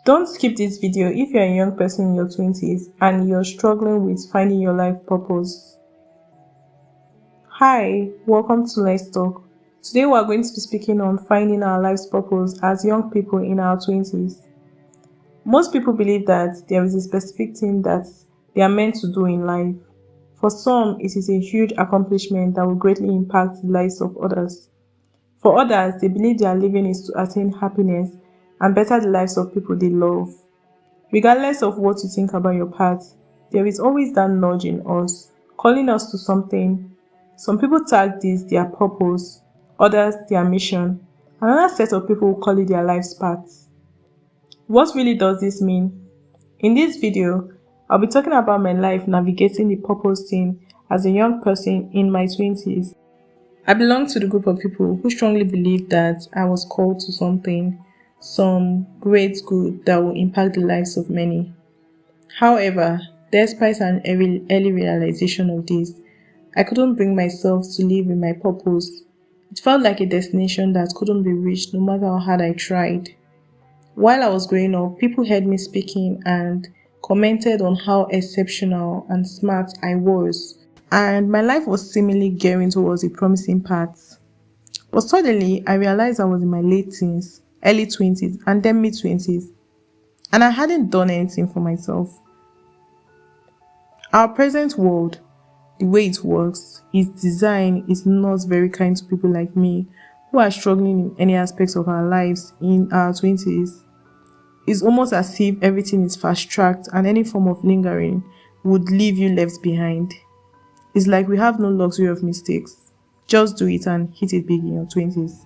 Don't skip this video if you're a young person in your 20s and you're struggling with finding your life purpose. Hi, welcome to Let's Talk. Today we're going to be speaking on finding our life's purpose as young people in our 20s. Most people believe that there is a specific thing that they are meant to do in life. For some, it is a huge accomplishment that will greatly impact the lives of others. For others, they believe their living is to attain happiness and better the lives of people they love. Regardless of what you think about your path, there is always that nudge in us, calling us to something. Some people tag this their purpose, others their mission. Another set of people will call it their life's path. What really does this mean? In this video, I'll be talking about my life navigating the purpose thing as a young person in my 20s. I belong to the group of people who strongly believe that I was called to something, some great good that will impact the lives of many. However, despite an early realization of this, I couldn't bring myself to live in my purpose. It felt like a destination that couldn't be reached no matter how hard I tried. While I was growing up, people heard me speaking and commented on how exceptional and smart I was, and my life was seemingly gearing towards a promising path. But suddenly, I realized I was in my late teens, early 20s, and then mid 20s, and I hadn't done anything for myself. Our present world, the way it works, its design is not very kind to people like me who are struggling in any aspects of our lives in our 20s. It's almost as if everything is fast-tracked and any form of lingering would leave you left behind. It's like we have no luxury of mistakes. Just do it and hit it big in your 20s.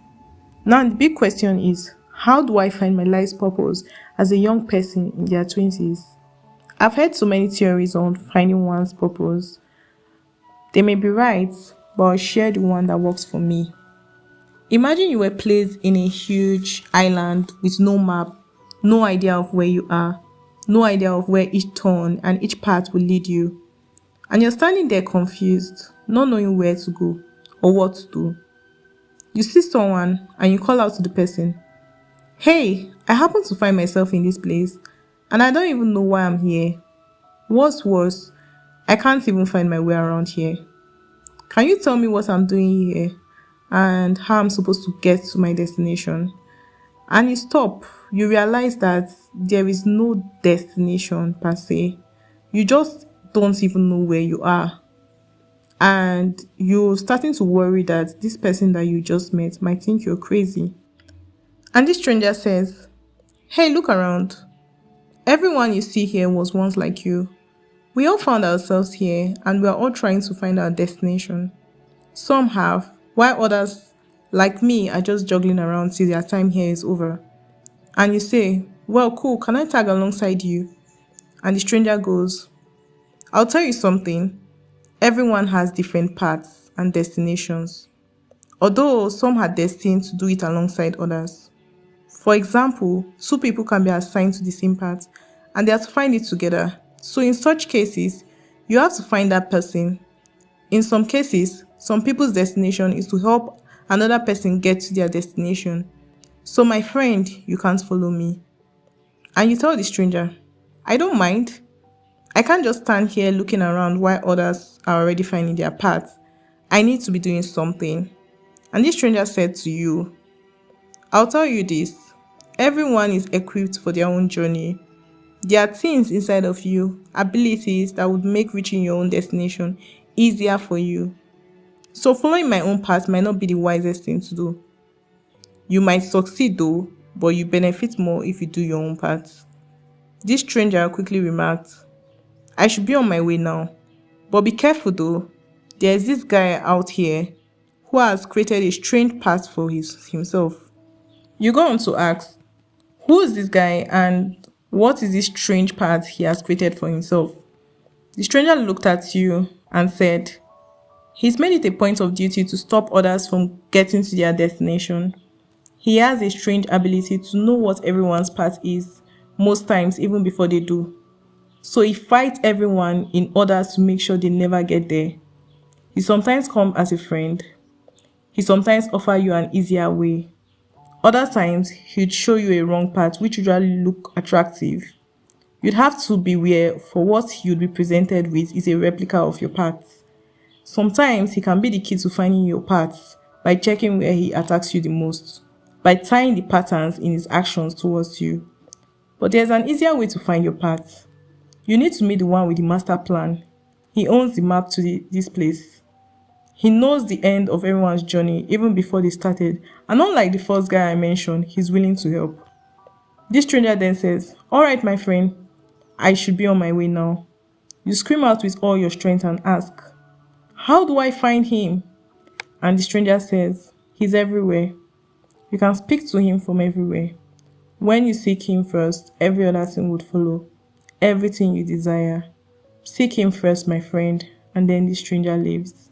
Now the big question is, how do I find my life's purpose as a young person in their 20s? I've heard so many theories on finding one's purpose. They may be right, but I'll share the one that works for me. Imagine you were placed in a huge island with no map, no idea of where you are, no idea of where each turn and each path will lead you. And you're standing there confused, not knowing where to go or what to do. You see someone and you call out to the person, "Hey, I happen to find myself in this place and I don't even know why I'm here. What's worse, I can't even find my way around here. Can you tell me what I'm doing here and how I'm supposed to get to my destination?" And you stop. You realize that there is no destination per se. You just don't even know where you are. And you're starting to worry that this person that you just met might think you're crazy. And this stranger says, "Hey, look around. Everyone you see here was once like you. We all found ourselves here and we are all trying to find our destination. Some have, while others, like me, are just juggling around till their time here is over." And you say, "Well, cool, can I tag alongside you?" And the stranger goes, "I'll tell you something. Everyone has different paths and destinations, although some are destined to do it alongside others. For example, two people can be assigned to the same path and they have to find it together. So in such cases, you have to find that person. In some cases, some people's destination is to help another person get to their destination. So my friend, you can't follow me." And you tell the stranger, "I don't mind. I can't just stand here looking around while others are already finding their path. I need to be doing something." And this stranger said to you, "I'll tell you this. Everyone is equipped for their own journey. There are things inside of you, abilities that would make reaching your own destination easier for you. So following my own path might not be the wisest thing to do. You might succeed though, but you benefit more if you do your own path." This stranger quickly remarked, "I should be on my way now. But be careful though. There's this guy out here who has created a strange path for himself." You go on to ask, who is this guy and what is this strange path he has created for himself? The stranger looked at you and said, "He's made it a point of duty to stop others from getting to their destination. He has a strange ability to know what everyone's path is, most times even before they do. So he fights everyone in order to make sure they never get there. He sometimes comes as a friend. He sometimes offers you an easier way. Other times, he'd show you a wrong path which usually look attractive. You'd have to beware for what you'd be presented with is a replica of your path. Sometimes he can be the key to finding your path by checking where he attacks you the most, by tying the patterns in his actions towards you. But there's an easier way to find your path. You need to meet the one with the master plan. He owns the map to this place. He knows the end of everyone's journey even before they started, and unlike the first guy I mentioned, he's willing to help. This stranger then says, "Alright, my friend, I should be on my way now." You scream out with all your strength and ask, "How do I find him?" And the stranger says, "He's everywhere." You can speak to him from everywhere. When you seek him first, every other thing would follow. Everything you desire. Seek him first, my friend, and then the stranger leaves.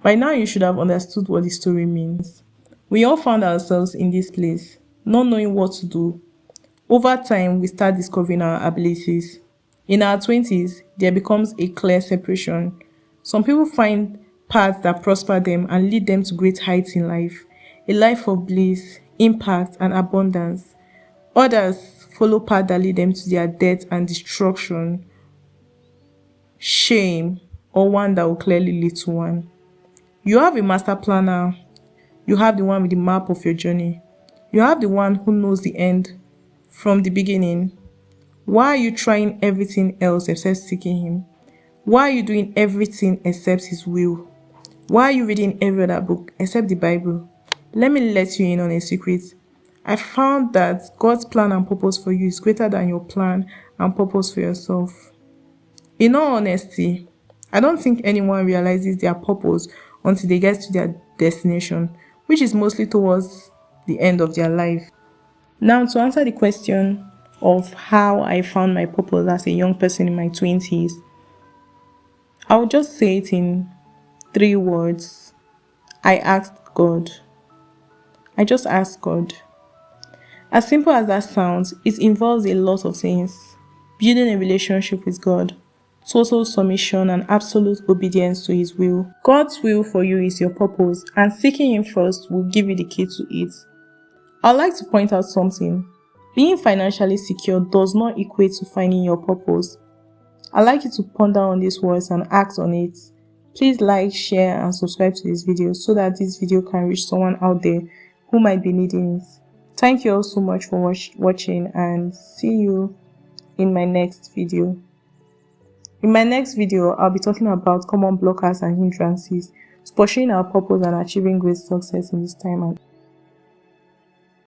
By now you should have understood what the story means. We all found ourselves in this place, not knowing what to do. Over time, we start discovering our abilities. In our 20s, there becomes a clear separation. Some people find paths that prosper them and lead them to great heights in life, a life of bliss, impact, and abundance. Others follow paths that lead them to their death and destruction, shame, or one that will clearly lead to one. You have a master planner. You have the one with the map of your journey. You have the one who knows the end from the beginning. Why are you trying everything else except seeking him? Why are you doing everything except his will? Why are you reading every other book except the Bible? Let me let you in on a secret. I found that God's plan and purpose for you is greater than your plan and purpose for yourself. In all honesty, I don't think anyone realizes their purpose until they get to their destination, which is mostly towards the end of their life. Now, to answer the question of how I found my purpose as a young person in my 20s, I would just say it in 3 words. I asked God. I just asked God. As simple as that sounds, it involves a lot of things. Building a relationship with God, total submission and absolute obedience to his will. God's will for you is your purpose, and seeking him first will give you the key to it. I'd like to point out something. Being financially secure does not equate to finding your purpose. I'd like you to ponder on these words and act on it. Please like, share, and subscribe to this video so that this video can reach someone out there who might be needing it. Thank you all so much for watching, and see you in my next video. In my next video, I'll be talking about common blockers and hindrances to pursuing our purpose and achieving great success in this time.